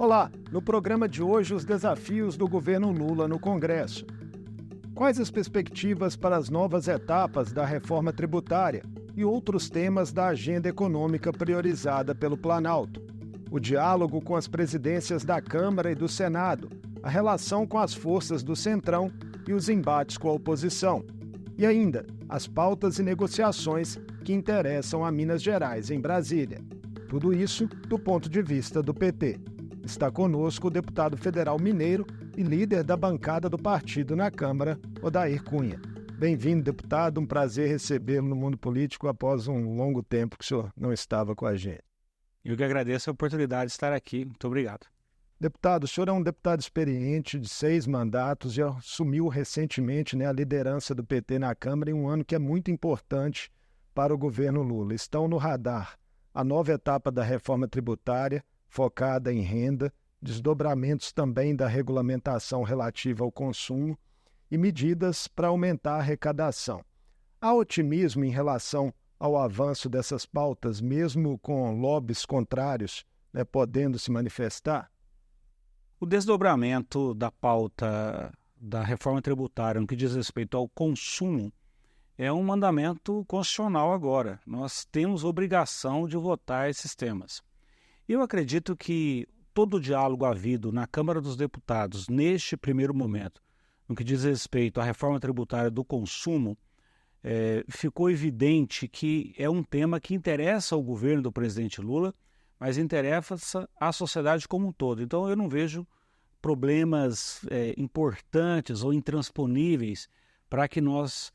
Olá, no programa de hoje os desafios do governo Lula no Congresso. Quais as perspectivas para as novas etapas da reforma tributária e outros temas da agenda econômica priorizada pelo Planalto? O diálogo com as presidências da Câmara e do Senado, a relação com as forças do Centrão e os embates com a oposição. E ainda, as pautas e negociações que interessam a Minas Gerais, em Brasília. Tudo isso do ponto de vista do PT. Está conosco o deputado federal mineiro e líder da bancada do partido na Câmara, Odair Cunha. Bem-vindo, deputado. Um prazer recebê-lo no mundo político após um longo tempo que o senhor não estava com a gente. Eu que agradeço a oportunidade de estar aqui. Muito obrigado. Deputado, o senhor é um deputado experiente de 6 mandatos e assumiu recentemente a liderança do PT na Câmara em um ano que é muito importante para o governo Lula. Estão no radar a nova etapa da reforma tributária, focada em renda, desdobramentos também da regulamentação relativa ao consumo e medidas para aumentar a arrecadação. Há otimismo em relação ao avanço dessas pautas, mesmo com lobbies contrários podendo se manifestar? O desdobramento da pauta da reforma tributária no que diz respeito ao consumo é um mandamento constitucional agora. Nós temos obrigação de votar esses temas. Eu acredito que todo o diálogo havido na Câmara dos Deputados, neste primeiro momento, no que diz respeito à reforma tributária do consumo, ficou evidente que é um tema que interessa ao governo do presidente Lula, mas interessa à sociedade como um todo. Então eu não vejo problemas importantes ou intransponíveis para que nós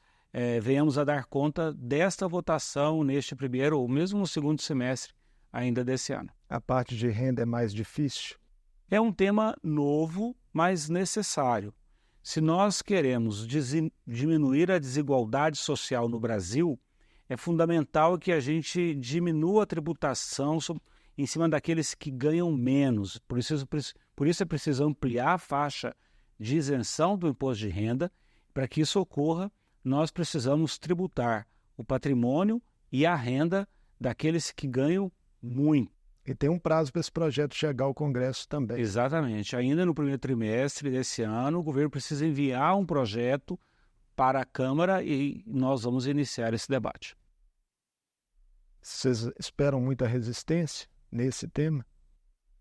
venhamos a dar conta desta votação neste primeiro ou mesmo no segundo semestre ainda desse ano. A parte de renda é mais difícil? É um tema novo, mas necessário. Se nós queremos diminuir a desigualdade social no Brasil, é fundamental que a gente diminua a tributação em cima daqueles que ganham menos. Por isso é preciso ampliar a faixa de isenção do imposto de renda. Para que isso ocorra, nós precisamos tributar o patrimônio e a renda daqueles que ganham muito. E tem um prazo para esse projeto chegar ao Congresso também. Exatamente. Ainda no primeiro trimestre desse ano, o governo precisa enviar um projeto para a Câmara e nós vamos iniciar esse debate. Vocês esperam muita resistência nesse tema?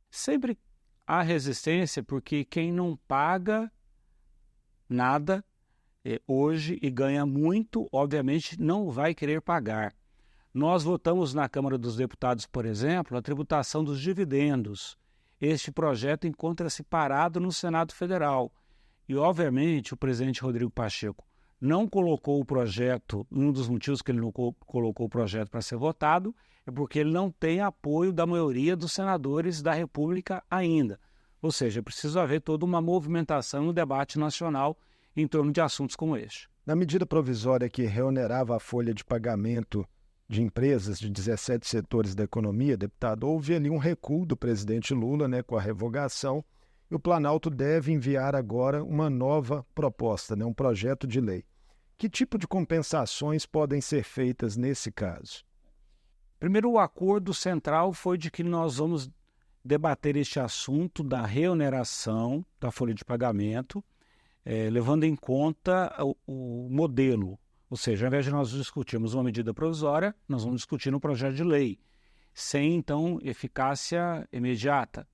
Sempre há resistência porque quem não paga nada hoje e ganha muito, obviamente não vai querer pagar. Nós votamos na Câmara dos Deputados, por exemplo, a tributação dos dividendos. Este projeto encontra-se parado no Senado Federal. E, obviamente, o presidente Rodrigo Pacheco não colocou o projeto, um dos motivos que ele não colocou o projeto para ser votado, é porque ele não tem apoio da maioria dos senadores da República ainda. Ou seja, é preciso haver toda uma movimentação no debate nacional em torno de assuntos como este. Na medida provisória que reonerava a folha de pagamento de empresas de 17 setores da economia, deputado, houve ali um recuo do presidente Lula, com a revogação, e o Planalto deve enviar agora uma nova proposta, um projeto de lei. Que tipo de compensações podem ser feitas nesse caso? Primeiro, o acordo central foi de que nós vamos debater este assunto da reoneração da folha de pagamento, levando em conta o modelo. Ou seja, ao invés de nós discutirmos uma medida provisória, nós vamos discutir um projeto de lei, sem, então, eficácia imediata.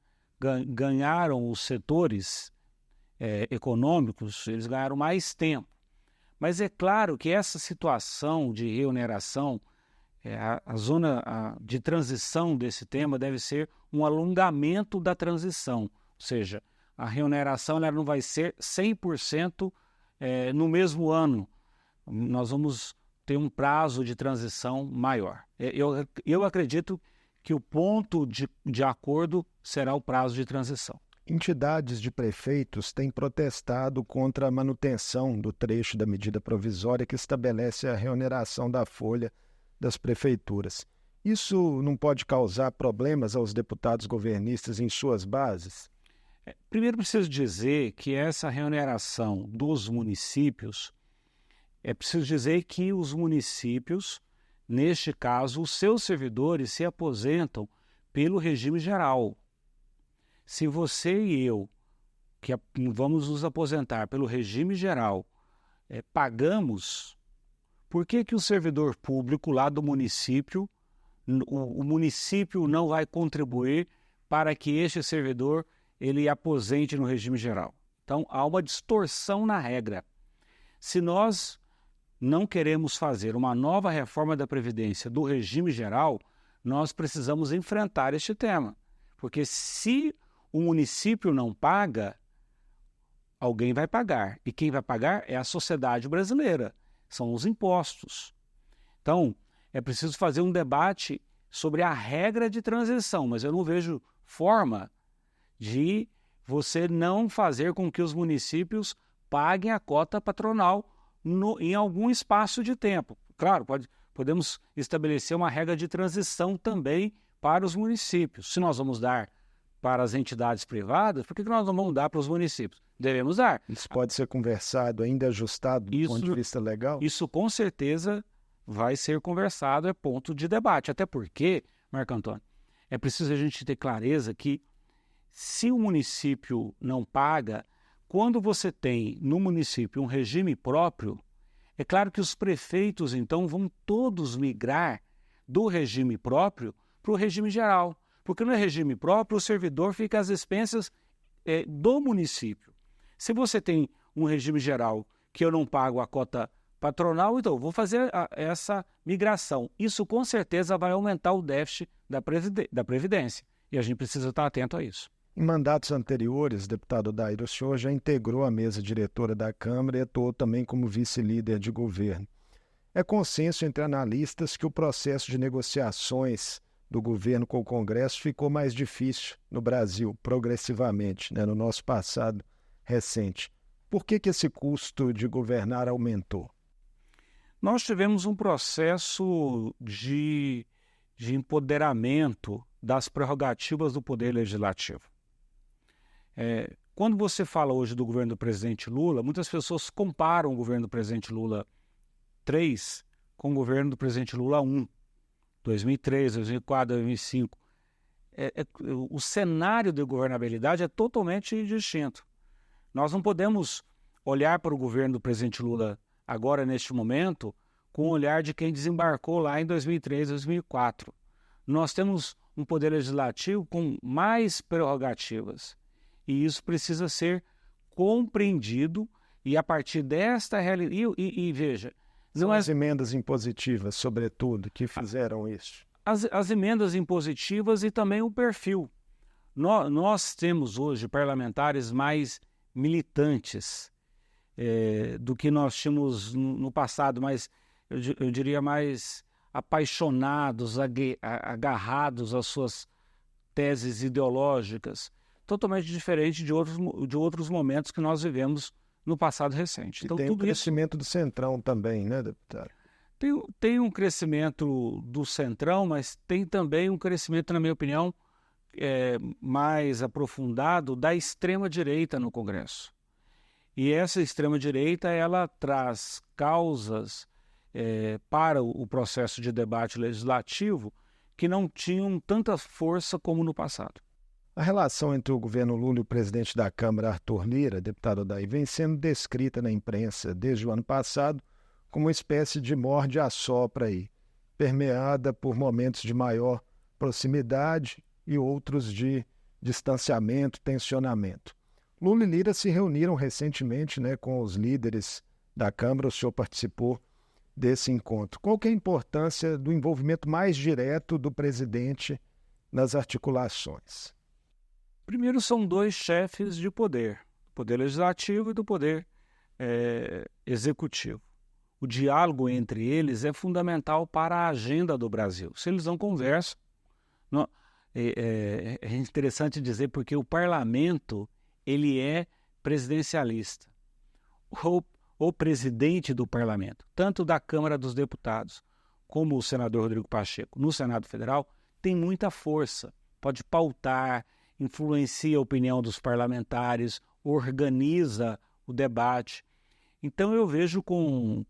Ganharam os setores econômicos, eles ganharam mais tempo. Mas é claro que essa situação de reoneração, a zona de transição desse tema deve ser um alongamento da transição. Ou seja, a reoneração ela não vai ser 100% no mesmo ano. Nós vamos ter um prazo de transição maior. Eu acredito que o ponto de acordo será o prazo de transição. Entidades de prefeitos têm protestado contra a manutenção do trecho da medida provisória que estabelece a reoneração da folha das prefeituras. Isso não pode causar problemas aos deputados governistas em suas bases? Primeiro, preciso dizer que essa reoneração dos municípios, é preciso dizer que os municípios, neste caso, os seus servidores se aposentam pelo regime geral. Se você e eu, que vamos nos aposentar pelo regime geral, pagamos, por que que o servidor público lá do município, o município não vai contribuir para que este servidor ele aposente no regime geral? Então, há uma distorção na regra. Se nós não queremos fazer uma nova reforma da Previdência do regime geral, nós precisamos enfrentar este tema. Porque se o município não paga, alguém vai pagar. E quem vai pagar é a sociedade brasileira, são os impostos. Então, é preciso fazer um debate sobre a regra de transição, mas eu não vejo forma de você não fazer com que os municípios paguem a cota patronal em algum espaço de tempo. Claro, podemos estabelecer uma regra de transição também para os municípios. Se nós vamos dar para as entidades privadas, por que nós não vamos dar para os municípios? Devemos dar. Isso pode ser conversado, ainda ajustado do ponto de vista legal? Isso com certeza vai ser conversado, é ponto de debate. Até porque, Marco Antônio, é preciso a gente ter clareza que se o município não paga, quando você tem no município um regime próprio, é claro que os prefeitos, então, vão todos migrar do regime próprio para o regime geral. Porque no regime próprio, o servidor fica às expensas do município. Se você tem um regime geral que eu não pago a cota patronal, então eu vou fazer essa migração. Isso com certeza vai aumentar o déficit da Previdência. E a gente precisa estar atento a isso. Em mandatos anteriores, deputado Dairo, o senhor já integrou a mesa diretora da Câmara e atuou também como vice-líder de governo. É consenso entre analistas que o processo de negociações do governo com o Congresso ficou mais difícil no Brasil, progressivamente, no nosso passado recente. Por que esse custo de governar aumentou? Nós tivemos um processo de empoderamento das prerrogativas do Poder Legislativo. Quando você fala hoje do governo do presidente Lula, muitas pessoas comparam o governo do presidente Lula 3 com o governo do presidente Lula 1, 2003, 2004, 2005. O cenário de governabilidade é totalmente distinto. Nós não podemos olhar para o governo do presidente Lula agora, neste momento, com o olhar de quem desembarcou lá em 2003, 2004. Nós temos um poder legislativo com mais prerrogativas. E isso precisa ser compreendido e a partir desta realidade... E veja... São as emendas impositivas, sobretudo, que fizeram isso. As emendas impositivas e também o perfil. Nós temos hoje parlamentares mais militantes do que nós tínhamos no passado, mas eu diria mais apaixonados, agarrados às suas teses ideológicas, totalmente diferente de outros momentos que nós vivemos no passado recente. Então, tem o crescimento do Centrão também, né, deputado? Tem um crescimento do Centrão, mas tem também um crescimento, na minha opinião, mais aprofundado da extrema-direita no Congresso. E essa extrema-direita, ela traz causas para o processo de debate legislativo que não tinham tanta força como no passado. A relação entre o governo Lula e o presidente da Câmara, Arthur Lira, deputado Odair, vem sendo descrita na imprensa desde o ano passado como uma espécie de morde-a-sopra aí, permeada por momentos de maior proximidade e outros de distanciamento, tensionamento. Lula e Lira se reuniram recentemente, com os líderes da Câmara, o senhor participou desse encontro. Qual que é a importância do envolvimento mais direto do presidente nas articulações? Primeiro, são dois chefes de poder, do poder legislativo e do poder executivo. O diálogo entre eles é fundamental para a agenda do Brasil. Se eles não conversam, é interessante dizer porque o parlamento ele é presidencialista. O presidente do parlamento, tanto da Câmara dos Deputados como o senador Rodrigo Pacheco, no Senado Federal, tem muita força, pode pautar, influencia a opinião dos parlamentares, organiza o debate. Então eu vejo com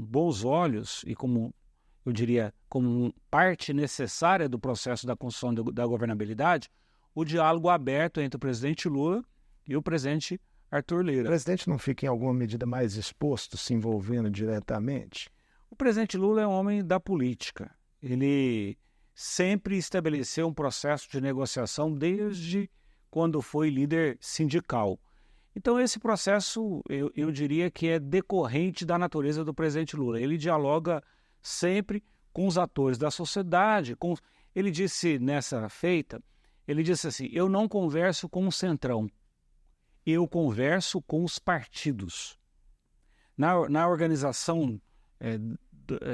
bons olhos e como, eu diria, como parte necessária do processo da construção da governabilidade, o diálogo aberto entre o presidente Lula e o presidente Arthur O Lira. presidente não fica em alguma medida mais exposto, se envolvendo diretamente? O presidente Lula é um homem da política. Ele sempre estabeleceu um processo de negociação desde quando foi líder sindical. Então, esse processo, eu diria que é decorrente da natureza do presidente Lula. Ele dialoga sempre com os atores da sociedade. Ele disse nessa feita, ele disse assim, eu não converso com o Centrão, eu converso com os partidos. Na organização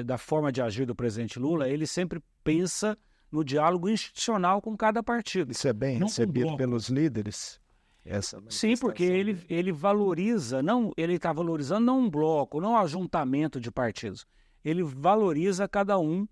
da forma de agir do presidente Lula, ele sempre pensa no diálogo institucional com cada partido. Isso é bem recebido pelos líderes? Sim, porque ele valoriza, ele está valorizando não um bloco, não um ajuntamento de partidos. Ele valoriza cada um,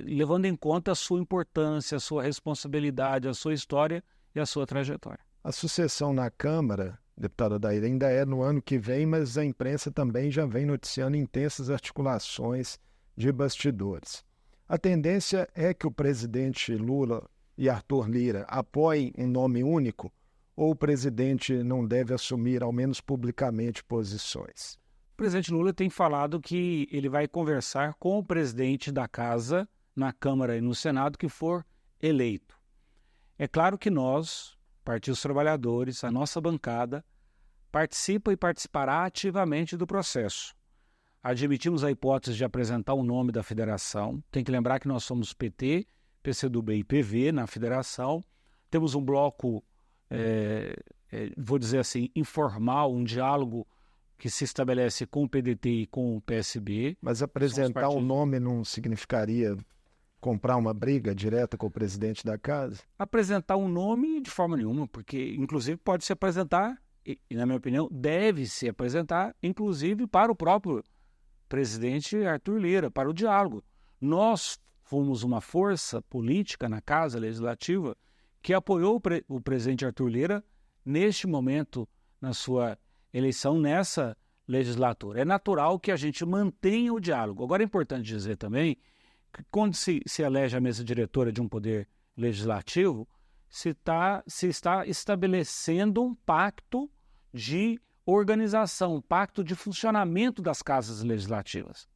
levando em conta a sua importância, a sua responsabilidade, a sua história e a sua trajetória. A sucessão na Câmara, deputada Daíra, ainda é no ano que vem, mas a imprensa também já vem noticiando intensas articulações de bastidores. A tendência é que o presidente Lula e Arthur Lira apoiem um nome único, ou o presidente não deve assumir, ao menos publicamente, posições? O presidente Lula tem falado que ele vai conversar com o presidente da Casa, na Câmara e no Senado, que for eleito. É claro que nós, Partido dos Trabalhadores, a nossa bancada, participa e participará ativamente do processo. Admitimos a hipótese de apresentar o nome da federação. Tem que lembrar que nós somos PT, PCdoB e PV na federação. Temos um bloco, vou dizer assim, informal, um diálogo que se estabelece com o PDT e com o PSB. Mas apresentar o nome não significaria comprar uma briga direta com o presidente da casa? Apresentar um nome de forma nenhuma, porque inclusive pode se apresentar, e na minha opinião deve se apresentar, inclusive para o próprio presidente Arthur Lira, para o diálogo. Nós fomos uma força política na Casa Legislativa que apoiou o presidente Arthur Lira neste momento, na sua eleição, nessa legislatura. É natural que a gente mantenha o diálogo. Agora é importante dizer também que quando se elege a mesa diretora de um poder legislativo, se está estabelecendo um pacto de organização, um pacto de funcionamento das casas legislativas.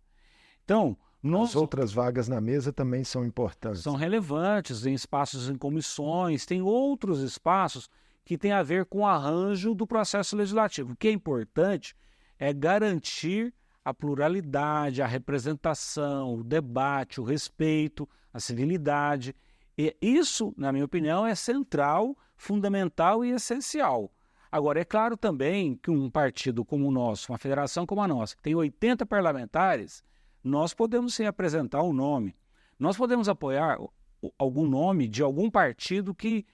Então, as outras vagas na mesa também são importantes. São relevantes, em espaços em comissões, tem outros espaços que têm a ver com o arranjo do processo legislativo. O que é importante é garantir a pluralidade, a representação, o debate, o respeito, a civilidade. E isso, na minha opinião, é central, fundamental e essencial. Agora, é claro também que um partido como o nosso, uma federação como a nossa, que tem 80 parlamentares, nós podemos sim apresentar um nome. Nós podemos apoiar algum nome de algum partido que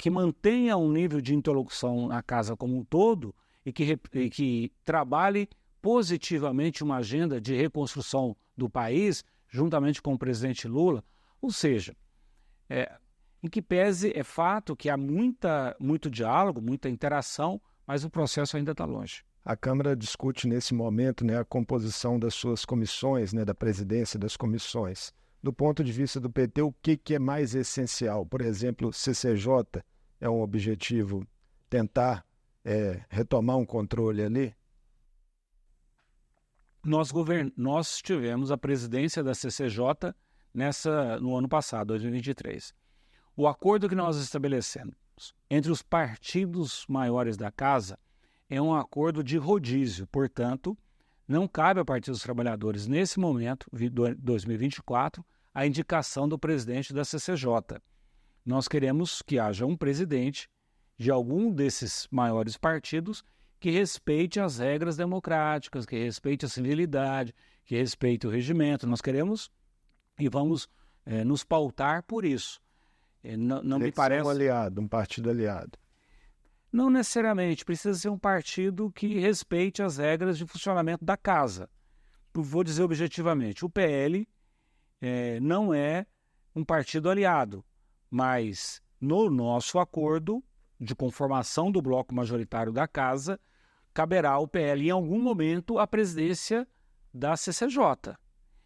mantenha um nível de interlocução na casa como um todo e que trabalhe positivamente uma agenda de reconstrução do país, juntamente com o presidente Lula. Ou seja, em que pese é fato que há muito diálogo, muita interação, mas o processo ainda está longe. A Câmara discute nesse momento, a composição das suas comissões, da presidência das comissões. Do ponto de vista do PT, o que é mais essencial? Por exemplo, CCJ é um objetivo tentar retomar um controle ali? Nós tivemos a presidência da CCJ no ano passado, 2023. O acordo que nós estabelecemos entre os partidos maiores da Casa é um acordo de rodízio, portanto, não cabe ao Partido dos Trabalhadores, nesse momento, 2024, a indicação do presidente da CCJ. Nós queremos que haja um presidente de algum desses maiores partidos que respeite as regras democráticas, que respeite a civilidade, que respeite o regimento. Nós queremos e vamos nos pautar por isso. Não me parece um aliado, um partido aliado. Não necessariamente, precisa ser um partido que respeite as regras de funcionamento da casa. Vou dizer objetivamente, o PL não é um partido aliado, mas no nosso acordo de conformação do bloco majoritário da casa, caberá ao PL em algum momento a presidência da CCJ.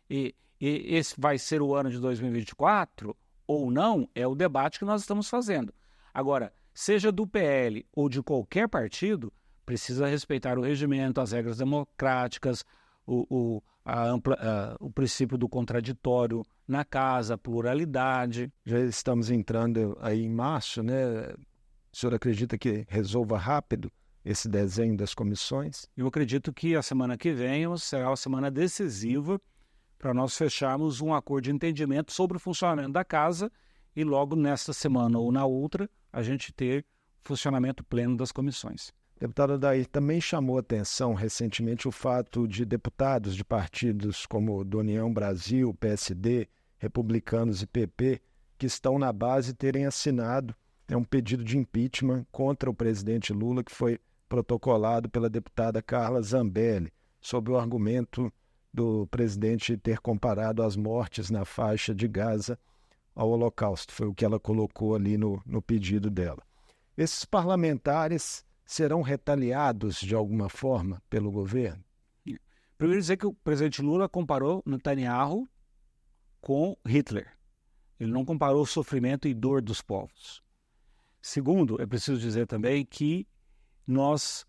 E esse vai ser o ano de 2024 ou não, é o debate que nós estamos fazendo. Agora, seja do PL ou de qualquer partido, precisa respeitar o regimento, as regras democráticas, o princípio do contraditório na casa, a pluralidade. Já estamos entrando aí em março, né? O senhor acredita que resolva rápido esse desenho das comissões? Eu acredito que a semana que vem será uma semana decisiva para nós fecharmos um acordo de entendimento sobre o funcionamento da casa e logo nesta semana ou na outra a gente ter funcionamento pleno das comissões. Deputado Odair, também chamou atenção recentemente o fato de deputados de partidos como do União Brasil, PSD, Republicanos e PP, que estão na base, terem assinado um pedido de impeachment contra o presidente Lula, que foi protocolado pela deputada Carla Zambelli, sob o argumento do presidente ter comparado as mortes na faixa de Gaza ao Holocausto. Foi o que ela colocou ali no pedido dela. Esses parlamentares serão retaliados de alguma forma pelo governo? Primeiro dizer que o presidente Lula comparou Netanyahu com Hitler. Ele não comparou o sofrimento e dor dos povos. Segundo, é preciso dizer também que nós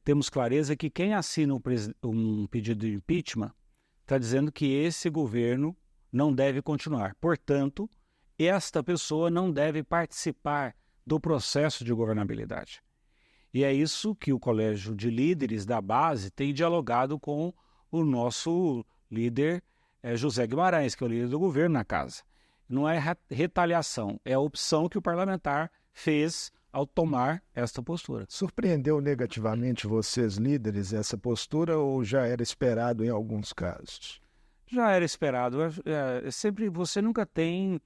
temos clareza que quem assina um pedido de impeachment está dizendo que esse governo não deve continuar. Portanto, esta pessoa não deve participar do processo de governabilidade. E é isso que o Colégio de Líderes da base tem dialogado com o nosso líder José Guimarães, que é o líder do governo na casa. Não é retaliação, é a opção que o parlamentar fez ao tomar esta postura. Surpreendeu negativamente vocês, líderes, essa postura ou já era esperado em alguns casos? Já era esperado. Sempre você nunca tem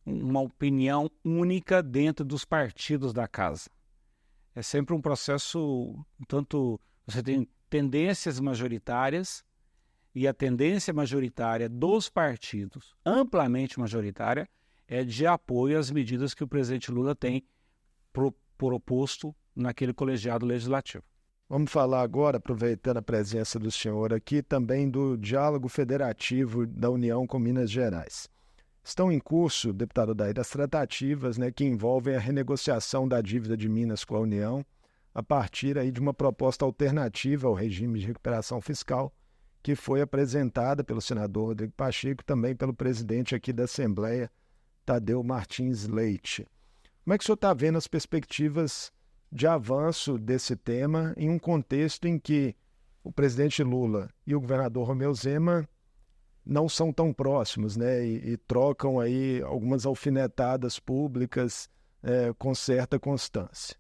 uma opinião única dentro dos partidos da casa. É sempre um processo, tanto você tem tendências majoritárias e a tendência majoritária dos partidos, amplamente majoritária, é de apoio às medidas que o presidente Lula tem proposto naquele colegiado legislativo. Vamos falar agora, aproveitando a presença do senhor aqui, também do diálogo federativo da União com Minas Gerais. Estão em curso, deputado Odair, as tratativas, que envolvem a renegociação da dívida de Minas com a União, a partir aí de uma proposta alternativa ao regime de recuperação fiscal, que foi apresentada pelo senador Rodrigo Pacheco, também pelo presidente aqui da Assembleia, Tadeu Martins Leite. Como é que o senhor está vendo as perspectivas de avanço desse tema em um contexto em que o presidente Lula e o governador Romeu Zema não são tão próximos, e trocam aí algumas alfinetadas públicas com certa constância?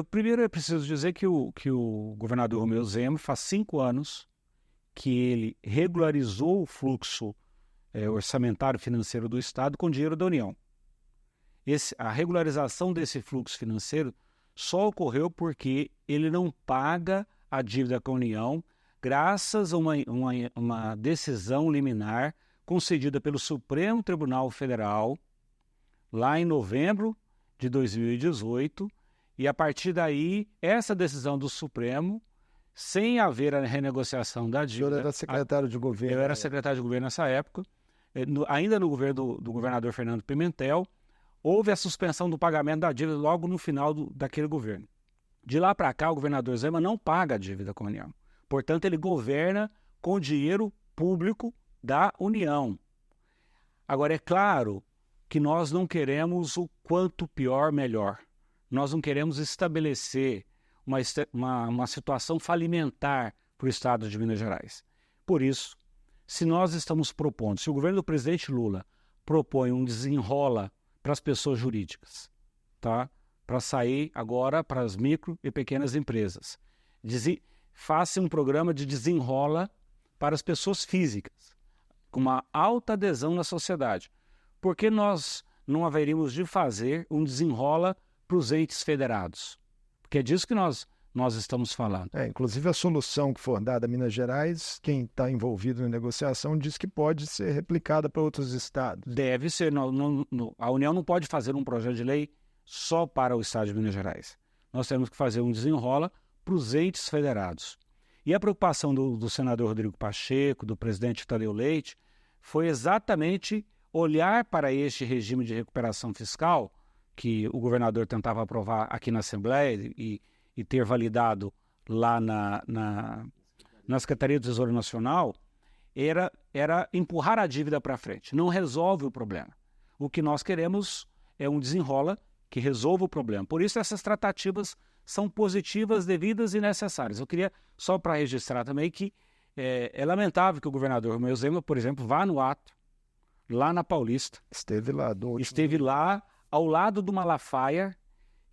Primeiro é preciso dizer que o governador Romeu Zema faz 5 anos que ele regularizou o fluxo orçamentário financeiro do Estado com dinheiro da União. A regularização desse fluxo financeiro só ocorreu porque ele não paga a dívida com a União, graças a uma decisão liminar concedida pelo Supremo Tribunal Federal lá em novembro de 2018, e a partir daí, essa decisão do Supremo, sem haver a renegociação da dívida... O senhor era secretário de governo. Eu era secretário de governo nessa época, ainda no governo do governador Fernando Pimentel, houve a suspensão do pagamento da dívida logo no final daquele governo. De lá para cá, o governador Zema não paga a dívida com a União. Portanto, ele governa com dinheiro público da União. Agora, é claro que nós não queremos o quanto pior, melhor. Nós não queremos estabelecer uma situação falimentar para o Estado de Minas Gerais. Por isso, se nós estamos propondo, se o governo do presidente Lula propõe um desenrola para as pessoas jurídicas, tá? Para sair agora para as micro e pequenas empresas, faça um programa de desenrola para as pessoas físicas, com uma alta adesão na sociedade. Por que nós não haveríamos de fazer um desenrola para os entes federados? Porque é disso que nós estamos falando. Inclusive a solução que for dada a Minas Gerais, quem está envolvido na negociação diz que pode ser replicada para outros estados. Deve ser. A União não pode fazer um projeto de lei só para o estado de Minas Gerais. Nós temos que fazer um desenrola para os entes federados. E a preocupação do senador Rodrigo Pacheco, do presidente Tadeu Leite, foi exatamente olhar para este regime de recuperação fiscal que o governador tentava aprovar aqui na Assembleia e ter validado lá na Secretaria do Tesouro Nacional, era empurrar a dívida para frente. Não resolve o problema. O que nós queremos é um desenrola que resolva o problema. Por isso, essas tratativas são positivas, devidas e necessárias. Eu queria, só para registrar também, que é lamentável que o governador Romeu Zema, por exemplo, vá no ato, lá na Paulista. Esteve lá ao lado do Malafaia,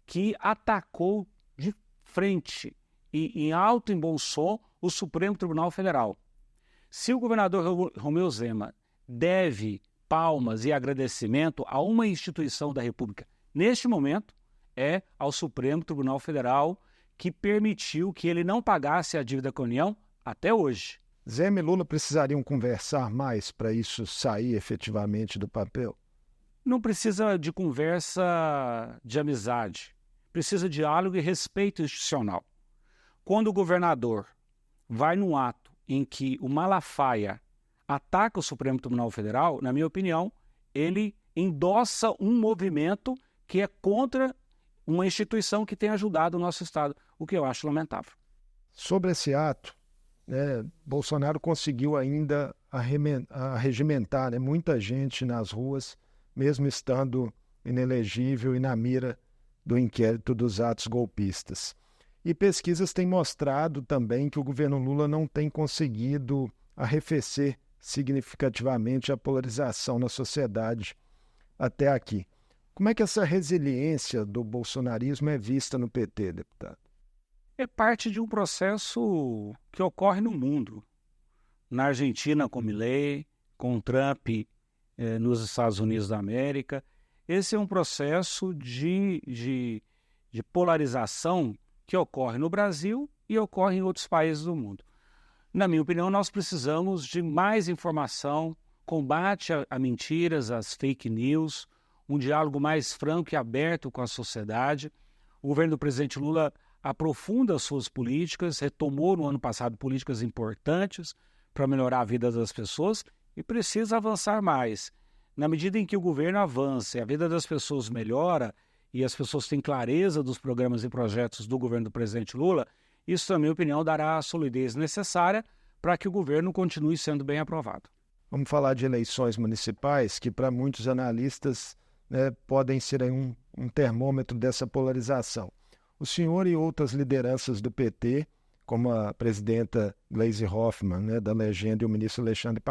que atacou de frente e em alto e bom som o Supremo Tribunal Federal. Se o governador Romeu Zema deve palmas e agradecimento a uma instituição da República neste momento, é ao Supremo Tribunal Federal, que permitiu que ele não pagasse a dívida com a União até hoje. Zema e Lula precisariam conversar mais para isso sair efetivamente do papel? Não precisa de conversa de amizade, precisa de diálogo e respeito institucional. Quando o governador vai num ato em que o Malafaia ataca o Supremo Tribunal Federal, na minha opinião, ele endossa um movimento que é contra uma instituição que tem ajudado o nosso Estado, o que eu acho lamentável. Sobre esse ato, Bolsonaro conseguiu ainda arregimentar muita gente nas ruas, mesmo estando inelegível e na mira do inquérito dos atos golpistas. E pesquisas têm mostrado também que o governo Lula não tem conseguido arrefecer significativamente a polarização na sociedade até aqui. Como é que essa resiliência do bolsonarismo é vista no PT, deputado? É parte de um processo que ocorre no mundo. Na Argentina, com Milei, com Trump nos Estados Unidos da América. Esse é um processo de polarização que ocorre no Brasil e ocorre em outros países do mundo. Na minha opinião, nós precisamos de mais informação, combate a mentiras, às fake news, um diálogo mais franco e aberto com a sociedade. O governo do presidente Lula aprofunda as suas políticas, retomou no ano passado políticas importantes para melhorar a vida das pessoas e precisa avançar mais. Na medida em que o governo avança e a vida das pessoas melhora e as pessoas têm clareza dos programas e projetos do governo do presidente Lula, isso, na minha opinião, dará a solidez necessária para que o governo continue sendo bem aprovado. Vamos falar de eleições municipais, que para muitos analistas podem ser um termômetro dessa polarização. O senhor e outras lideranças do PT, como a presidenta Gleisi Hoffmann, da Legenda, e o ministro Alexandre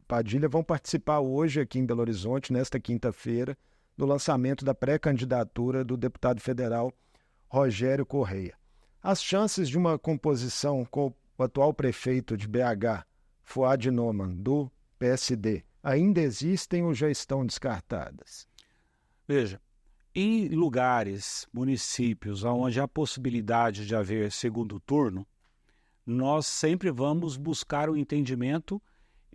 Padilha, vão participar hoje aqui em Belo Horizonte, nesta quinta-feira, do lançamento da pré-candidatura do deputado federal Rogério Correia. As chances de uma composição com o atual prefeito de BH, Fuad Noman, do PSD, ainda existem ou já estão descartadas? Veja, em lugares, municípios, onde há possibilidade de haver segundo turno, nós sempre vamos buscar o entendimento,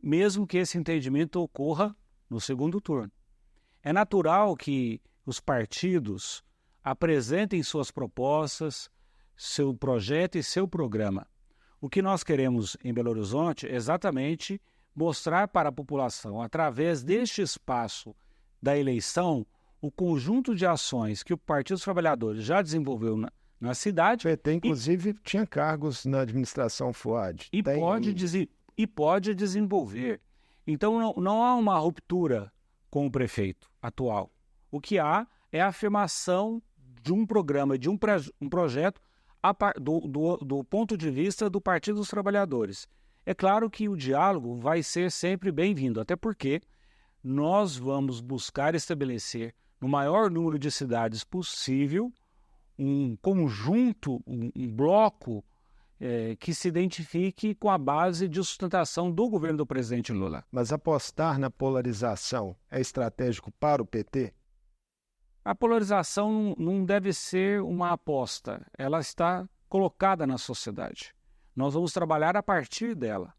mesmo que esse entendimento ocorra no segundo turno. É natural que os partidos apresentem suas propostas, seu projeto e seu programa. O que nós queremos em Belo Horizonte é exatamente mostrar para a população, através deste espaço da eleição, o conjunto de ações que o Partido dos Trabalhadores já desenvolveu na cidade. O PT, inclusive, tinha cargos na administração Fuad. E pode desenvolver. Então, não há uma ruptura com o prefeito atual. O que há é a afirmação de um programa, de um projeto do ponto de vista do Partido dos Trabalhadores. É claro que o diálogo vai ser sempre bem-vindo, até porque nós vamos buscar estabelecer no maior número de cidades possível um conjunto, um bloco que se identifique com a base de sustentação do governo do presidente Lula. Mas apostar na polarização é estratégico para o PT? A polarização não deve ser uma aposta, ela está colocada na sociedade. Nós vamos trabalhar a partir dela.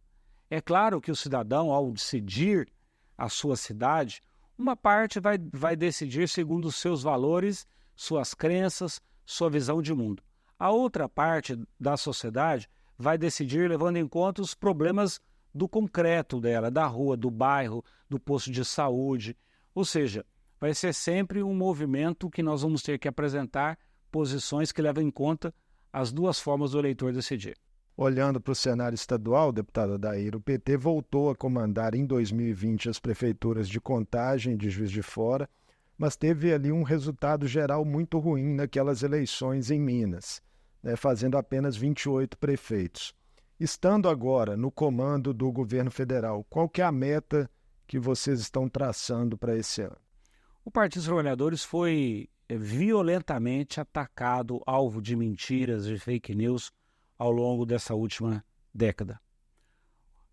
É claro que o cidadão, ao decidir a sua cidade, uma parte vai decidir segundo os seus valores, suas crenças, sua visão de mundo. A outra parte da sociedade vai decidir levando em conta os problemas do concreto dela, da rua, do bairro, do posto de saúde. Ou seja, vai ser sempre um movimento que nós vamos ter que apresentar posições que levam em conta as duas formas do eleitor decidir. Olhando para o cenário estadual, deputado Adair, o PT voltou a comandar em 2020 as prefeituras de Contagem e de Juiz de Fora, mas teve ali um resultado geral muito ruim naquelas eleições em Minas, né, fazendo apenas 28 prefeitos. Estando agora no comando do governo federal, qual que é a meta que vocês estão traçando para esse ano? O Partido dos Trabalhadores foi violentamente atacado, alvo de mentiras, de fake news, ao longo dessa última década.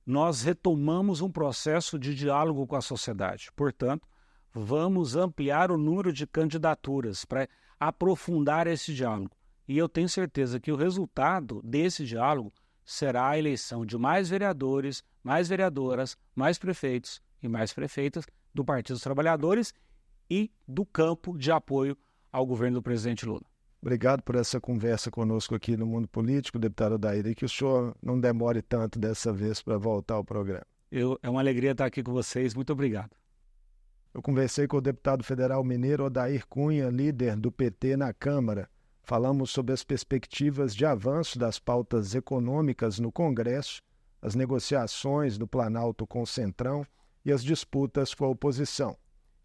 Nós retomamos um processo de diálogo com a sociedade. Portanto, vamos ampliar o número de candidaturas para aprofundar esse diálogo. E eu tenho certeza que o resultado desse diálogo será a eleição de mais vereadores, mais vereadoras, mais prefeitos e mais prefeitas do Partido dos Trabalhadores e do campo de apoio ao governo do presidente Lula. Obrigado por essa conversa conosco aqui no Mundo Político, deputado Adair, e que o senhor não demore tanto dessa vez para voltar ao programa. É uma alegria estar aqui com vocês. Muito obrigado. Eu conversei com o deputado federal mineiro Odair Cunha, líder do PT na Câmara. Falamos sobre as perspectivas de avanço das pautas econômicas no Congresso, as negociações do Planalto com o Centrão e as disputas com a oposição.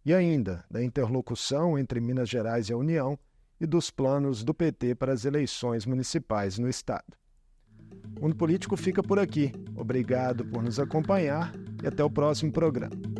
E ainda da interlocução entre Minas Gerais e a União e dos planos do PT para as eleições municipais no Estado. O Mundo Político fica por aqui. Obrigado por nos acompanhar e até o próximo programa.